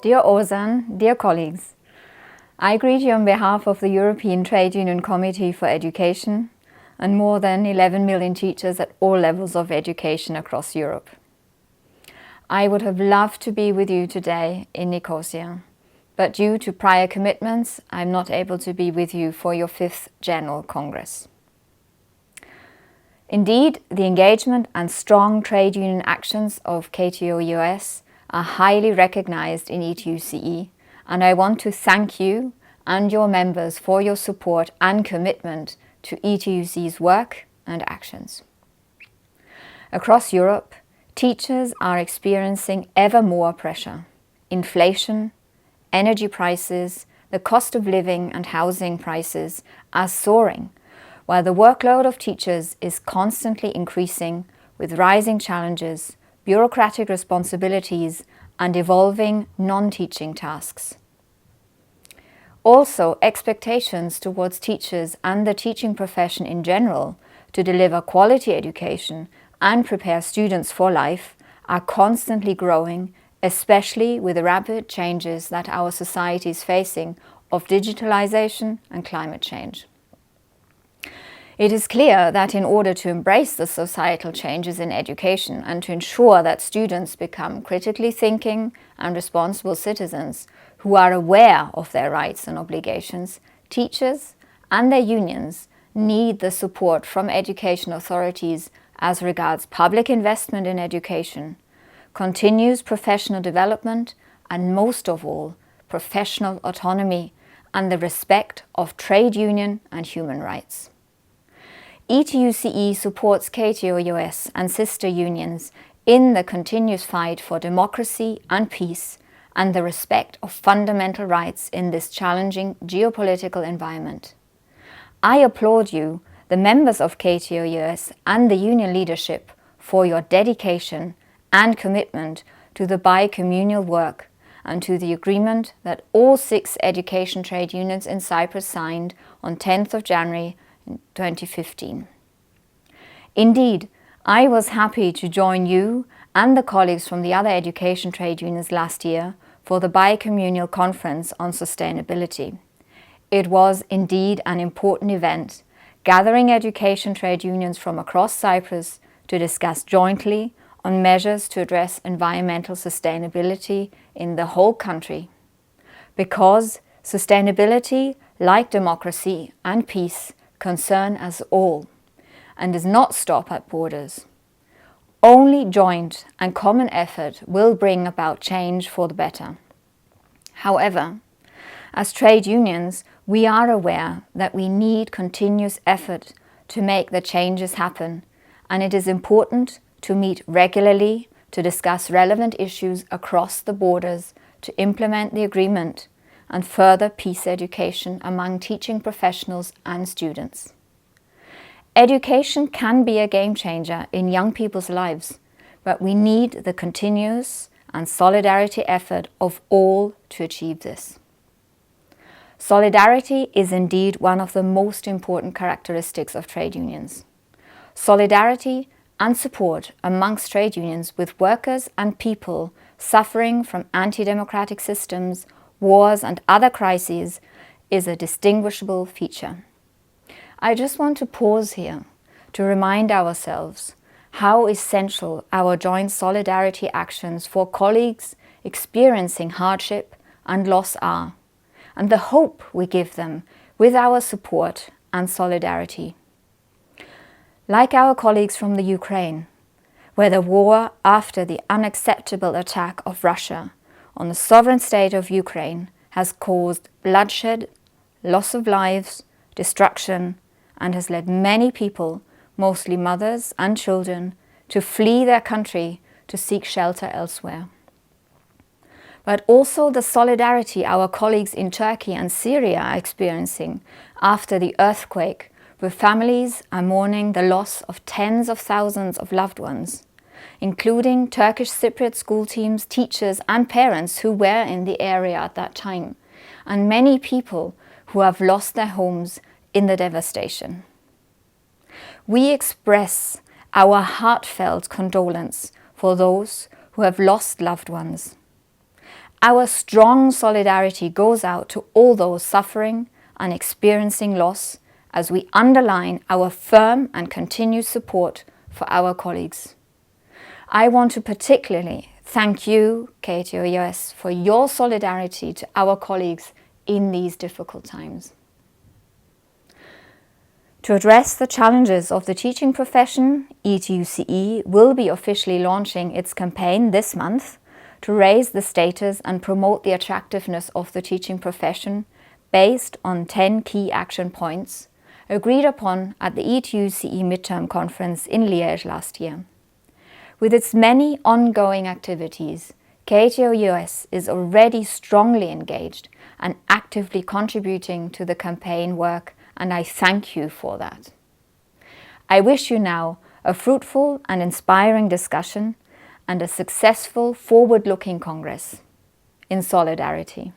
Dear Ozan, dear colleagues, I greet you on behalf of the European Trade Union Committee for Education and more than 11 million teachers at all levels of education across Europe. I would have loved to be with you today in Nicosia, but due to prior commitments, I'm not able to be with you for your 5th General Congress. Indeed, the engagement and strong trade union actions of KTOEÖS are highly recognized in ETUCE, and I want to thank you and your members for your support and commitment to ETUCE's work and actions. Across Europe, teachers are experiencing ever more pressure. Inflation, energy prices, the cost of living and housing prices are soaring, while the workload of teachers is constantly increasing with rising challenges, bureaucratic responsibilities, and evolving non-teaching tasks. Also, expectations towards teachers and the teaching profession in general to deliver quality education and prepare students for life are constantly growing, especially with the rapid changes that our society is facing of digitalization and climate change. It is clear that in order to embrace the societal changes in education and to ensure that students become critically thinking and responsible citizens who are aware of their rights and obligations, teachers and their unions need the support from education authorities as regards public investment in education, continuous professional development, and most of all, professional autonomy and the respect of trade union and human rights. ETUCE supports KTOEÖS and sister unions in the continuous fight for democracy and peace and the respect of fundamental rights in this challenging geopolitical environment. I applaud you, the members of KTOEÖS and the union leadership, for your dedication and commitment to the bi-communal work and to the agreement that all 6 education trade unions in Cyprus signed on 10th of January 2015. Indeed, I was happy to join you and the colleagues from the other education trade unions last year for the Bi-Communal Conference on Sustainability. It was indeed an important event, gathering education trade unions from across Cyprus to discuss jointly on measures to address environmental sustainability in the whole country. Because sustainability, like democracy and peace, concern us all and does not stop at borders. Only joint and common effort will bring about change for the better. However, as trade unions, we are aware that we need continuous effort to make the changes happen, and it is important to meet regularly to discuss relevant issues across the borders to implement the agreement and further peace education among teaching professionals and students. Education can be a game changer in young people's lives, but we need the continuous and solidarity effort of all to achieve this. Solidarity is indeed one of the most important characteristics of trade unions. Solidarity and support amongst trade unions with workers and people suffering from anti-democratic systems, wars and other crises is a distinguishable feature. I just want to pause here to remind ourselves how essential our joint solidarity actions for colleagues experiencing hardship and loss are, and the hope we give them with our support and solidarity. Like our colleagues from the Ukraine, where the war after the unacceptable attack of Russia on the sovereign state of Ukraine has caused bloodshed, loss of lives, destruction, and has led many people, mostly mothers and children, to flee their country to seek shelter elsewhere. But also the solidarity our colleagues in Turkey and Syria are experiencing after the earthquake, where families are mourning the loss of tens of thousands of loved ones, including Turkish Cypriot school teams, teachers and parents who were in the area at that time, and many people who have lost their homes in the devastation. We express our heartfelt condolence for those who have lost loved ones. Our strong solidarity goes out to all those suffering and experiencing loss as we underline our firm and continued support for our colleagues. I want to particularly thank you, KTOEÖS, for your solidarity to our colleagues in these difficult times. To address the challenges of the teaching profession, ETUCE will be officially launching its campaign this month to raise the status and promote the attractiveness of the teaching profession based on 10 key action points agreed upon at the ETUCE midterm conference in Liège last year. With its many ongoing activities, KTOEÖS is already strongly engaged and actively contributing to the campaign work, and I thank you for that. I wish you now a fruitful and inspiring discussion and a successful forward-looking Congress. In solidarity.